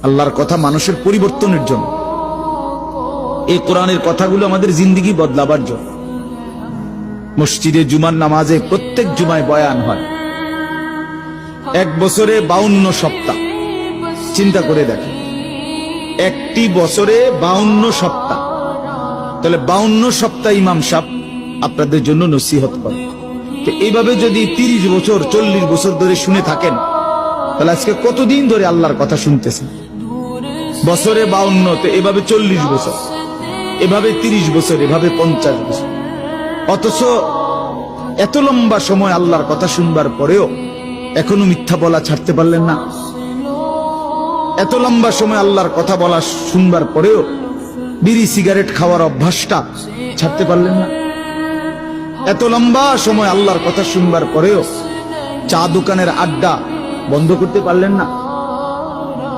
আল্লাহর কথা মানুষের পরিবর্তনের জন্য। এই কোরআনের কথাগুলো আমাদের জিন্দেগি বদলাবার জন্য। মসজিদে জুমার নামাজে প্রত্যেক জুমায় বয়ান হয়। এক বছরে 52 সপ্তাহ, চিন্তা করে দেখেন, একটি বছরে 52 সপ্তাহ। তাহলে 52 সপ্তাহ ইমাম সাহেব আপনাদের জন্য নসিহত করে। তো এইভাবে যদি 30 বছর 40 বছর ধরে শুনে থাকেন, তাহলে আজকে কতদিন ধরে আল্লাহর কথা শুনতেছেন? বছরে 52, তো এভাবে 40 বছর, এভাবে 30 বছর, এভাবে 50 বছর। অথচ এত লম্বা সময় আল্লাহর কথা শুনবার পরেও এখনো মিথ্যা বলা ছাড়তে পারলেন না। এত লম্বা সময় আল্লাহর কথা বলা শুনবার পরেও বিড়ি সিগারেট খাওয়ার অভ্যাসটা ছাড়তে পারলেন না। এত লম্বা সময় আল্লাহর কথা শুনবার পরেও চা দোকানের আড্ডা বন্ধ করতে পারলেন না।